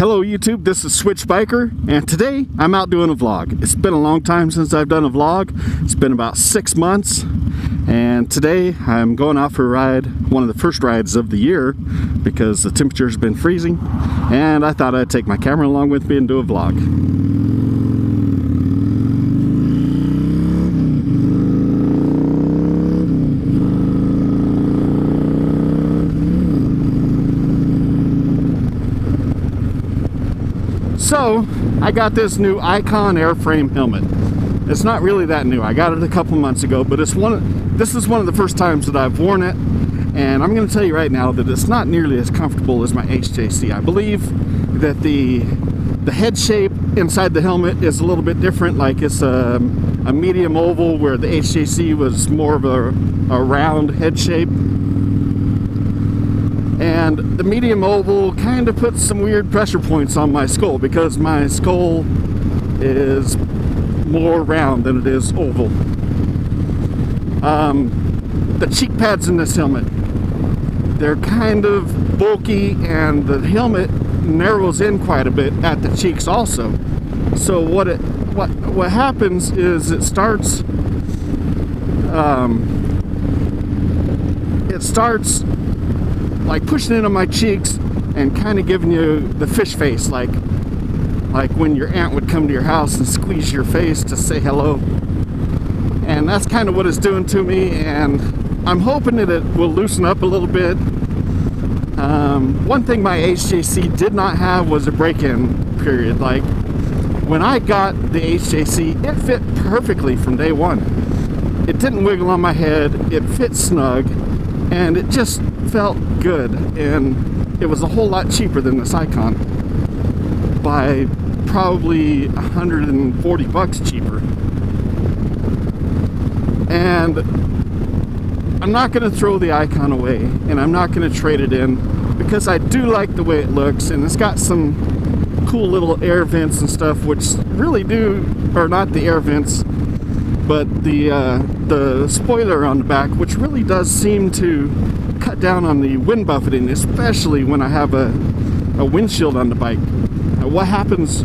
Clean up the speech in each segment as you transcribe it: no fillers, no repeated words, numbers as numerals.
Hello YouTube, this is Switch Biker, and today I'm out doing a vlog. It's been a long time since I've done a vlog. It's been about 6 months, and today I'm going out for a ride, one of the first rides of the year, because the temperature's been freezing, and I thought I'd take my camera along with me and do a vlog. So, I got this new Icon Airframe helmet. It's not really that new. I got it a couple months ago, but this is one of the first times that I've worn it, and I'm going to tell you right now that it's not nearly as comfortable as my HJC. I believe that the head shape inside the helmet is a little bit different. Like it's a medium oval, where the HJC was more of a round head shape. And the medium oval kind of puts some weird pressure points on my skull, because my skull is more round than it is oval. The cheek pads in this helmet, they're kind of bulky, and the helmet narrows in quite a bit at the cheeks also. So what happens is it starts like pushing into my cheeks and kind of giving you the fish face, like when your aunt would come to your house and squeeze your face to say hello. And that's kind of what it's doing to me, and I'm hoping that it will loosen up a little bit. One thing my HJC did not have was a break-in period. Like when I got the HJC, it fit perfectly from day one. It didn't wiggle on my head, it fit snug, and it just felt good, and it was a whole lot cheaper than this Icon, by probably 140 bucks cheaper. And I'm not going to throw the Icon away, and I'm not going to trade it in, because I do like the way it looks, and it's got some cool little air vents and stuff, which really do, or not the air vents, but the spoiler on the back, which really does seem to cut down on the wind buffeting, especially when I have a windshield on the bike. What happens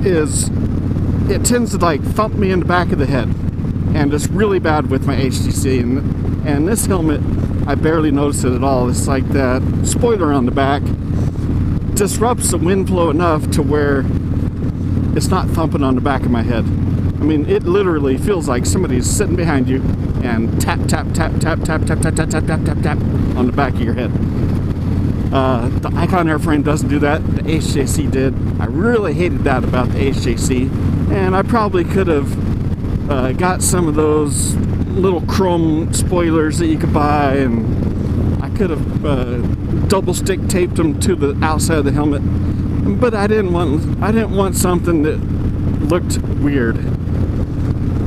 is it tends to like thump me in the back of the head, and it's really bad with my HJC, and this helmet I barely notice it at all. It's like that spoiler on the back disrupts the wind flow enough to where it's not thumping on the back of my head. I mean, it literally feels like somebody's sitting behind you and tap, tap, tap, tap, tap, tap, tap, tap, tap, tap, tap, tap on the back of your head. The Icon Airframe doesn't do that. The HJC did. I really hated that about the HJC, and I probably could have got some of those little chrome spoilers that you could buy, and I could have double stick taped them to the outside of the helmet. But I didn't want something that looked weird,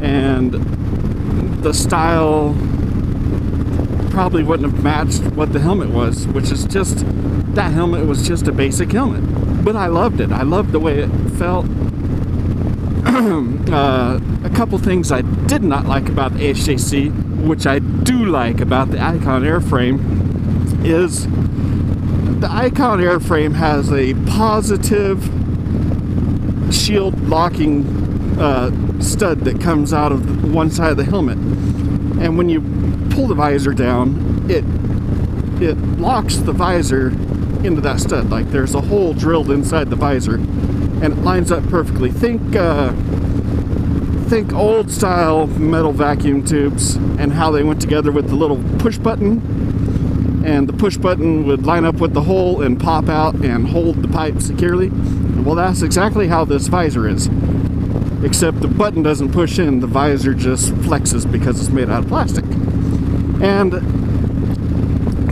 and the style probably wouldn't have matched what the helmet was, which is just, that helmet was just a basic helmet. But I loved it. I loved the way it felt. A couple things I did not like about the HJC, which I do like about the Icon Airframe, is the Icon Airframe has a positive shield locking stud that comes out of one side of the helmet, and when you pull the visor down, it locks the visor into that stud. Like there's a hole drilled inside the visor, and it lines up perfectly. Think old style metal vacuum tubes and how they went together with the little push button, and the push button would line up with the hole and pop out and hold the pipe securely. Well, that's exactly how this visor is, except the button doesn't push in, the visor just flexes because it's made out of plastic. And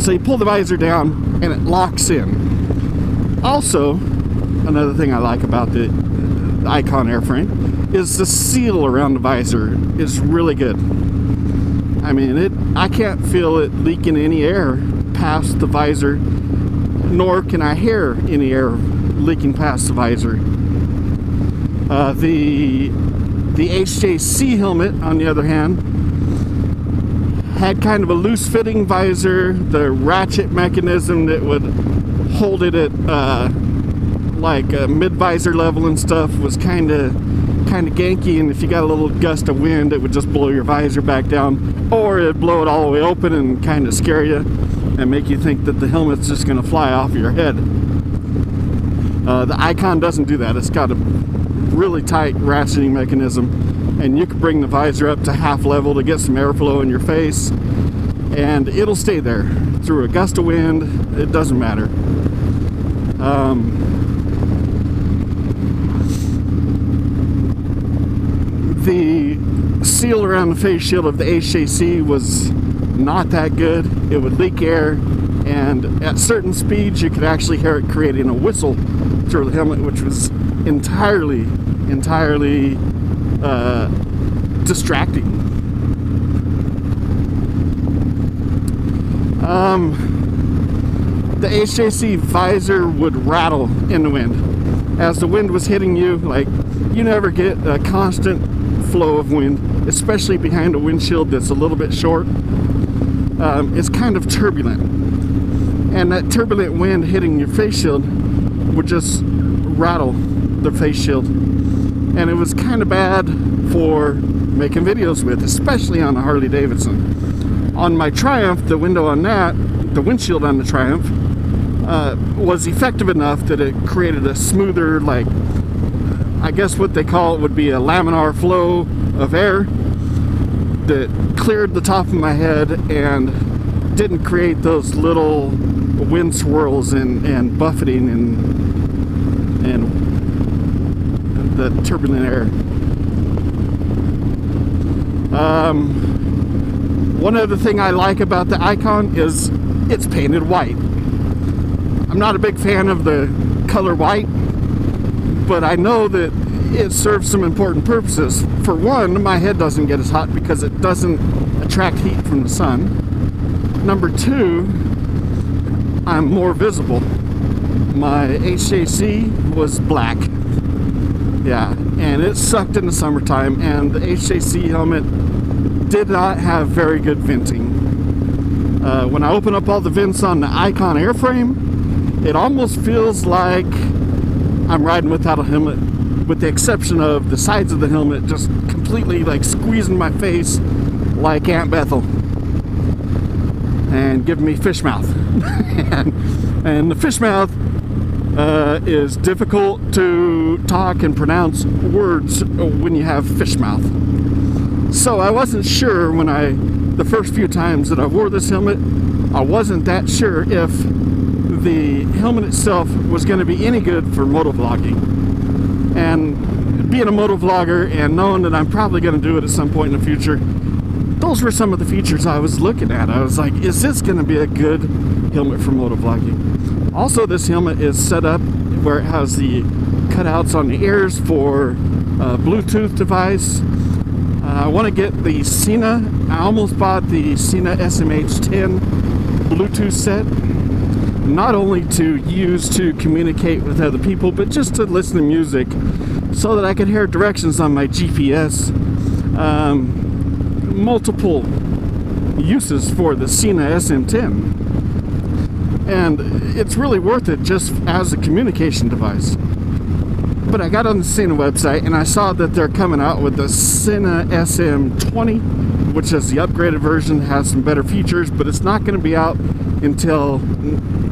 so you pull the visor down and it locks in. Also, another thing I like about the Icon Airframe is the seal around the visor is really good. I mean, I can't feel it leaking any air past the visor, nor can I hear any air leaking past the visor. The HJC helmet, on the other hand, had kind of a loose fitting visor. The ratchet mechanism that would hold it at like mid-visor level and stuff was kind of ganky, and if you got a little gust of wind, it would just blow your visor back down, or it'd blow it all the way open and kind of scare you and make you think that the helmet's just going to fly off your head. The Icon doesn't do that. It's got a really tight ratcheting mechanism, and you can bring the visor up to half level to get some airflow in your face, and it'll stay there through a gust of wind. It doesn't matter. The seal around the face shield of the HJC was not that good. It would leak air, and at certain speeds you could actually hear it creating a whistle through the helmet, which was entirely distracting. The HJC visor would rattle in the wind. As the wind was hitting you, like, you never get a constant flow of wind, especially behind a windshield that's a little bit short. It's kind of turbulent, and that turbulent wind hitting your face shield would just rattle the face shield, and it was kind of bad for making videos with, especially on a Harley Davidson. On my Triumph, the window on that, the windshield on the Triumph, was effective enough that it created a smoother, like, I guess what they call it would be a laminar flow of air that cleared the top of my head and didn't create those little wind swirls and buffeting and the turbulent air. One other thing I like about the Icon is it's painted white. I'm not a big fan of the color white, but I know that it serves some important purposes. For one, my head doesn't get as hot because it doesn't attract heat from the sun. Number two, I'm more visible. My HJC was black. Yeah, and it sucked in the summertime, and the HJC helmet did not have very good venting. When I open up all the vents on the Icon Airframe, it almost feels like I'm riding without a helmet, with the exception of the sides of the helmet just completely like squeezing my face like Aunt Bethel and giving me fish mouth. and the fish mouth is difficult to talk and pronounce words when you have fish mouth. So I wasn't sure when the first few times that I wore this helmet, I wasn't that sure if the helmet itself was going to be any good for motovlogging. And being a motovlogger and knowing that I'm probably going to do it at some point in the future, those were some of the features I was looking at. I was like, is this going to be a good helmet for motovlogging? Also, this helmet is set up where it has the cutouts on the ears for a Bluetooth device. I want to get the Sena. I almost bought the Sena SMH10 Bluetooth set, not only to use to communicate with other people, but just to listen to music so that I could hear directions on my GPS. Multiple uses for the Sena SM10, and it's really worth it just as a communication device. But I got on the Sena website and I saw that they're coming out with the Sena SM20, which is the upgraded version, has some better features, but it's not going to be out until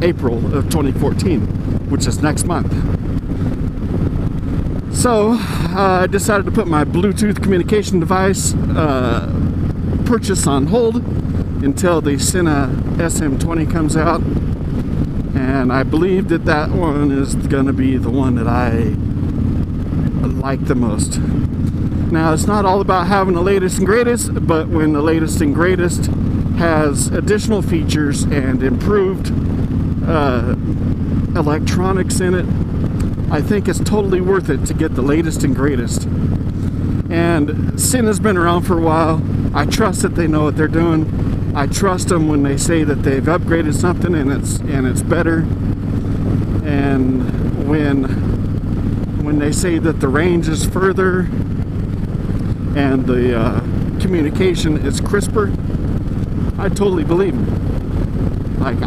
April of 2014, which is next month. So I decided to put my Bluetooth communication device purchase on hold until the Sena SM20 comes out, and I believe that that one is going to be the one that I like the most. Now, it's not all about having the latest and greatest, but when the latest and greatest has additional features and improved electronics in it, I think it's totally worth it to get the latest and greatest. And Sena's been around for a while. I trust that they know what they're doing. I trust them when they say that they've upgraded something and it's better. And when they say that the range is further and the communication is crisper, I totally believe them. Like,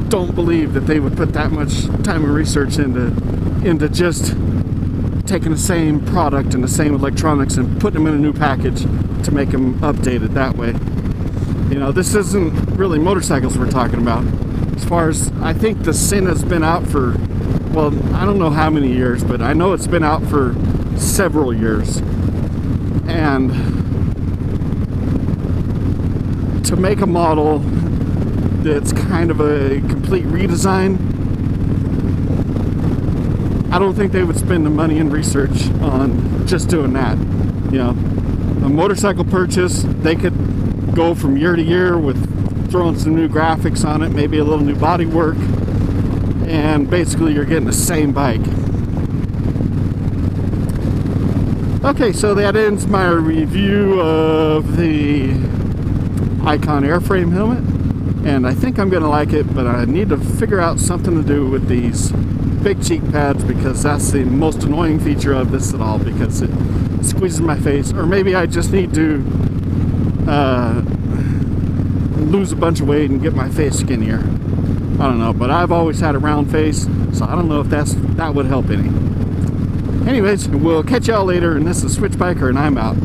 don't believe that they would put that much time and research into just taking the same product and the same electronics and putting them in a new package to make them updated that way. You know, this isn't really motorcycles we're talking about. As far as, I think the Sin has been out for, well, I don't know how many years, but I know it's been out for several years. And to make a model that's kind of a complete redesign, I don't think they would spend the money and research on just doing that. You know, a motorcycle purchase, they could go from year to year with throwing some new graphics on it, maybe a little new body work, and basically you're getting the same bike. Okay, so that ends my review of the Icon Airframe helmet, and I think I'm gonna like it, but I need to figure out something to do with these big cheek pads, because that's the most annoying feature of this at all, because it squeezes my face. Or maybe I just need to lose a bunch of weight and get my face skinnier. I don't know, but I've always had a round face, so I don't know if that would help any. Anyways, we'll catch y'all later, and this is Switch Biker, and I'm out.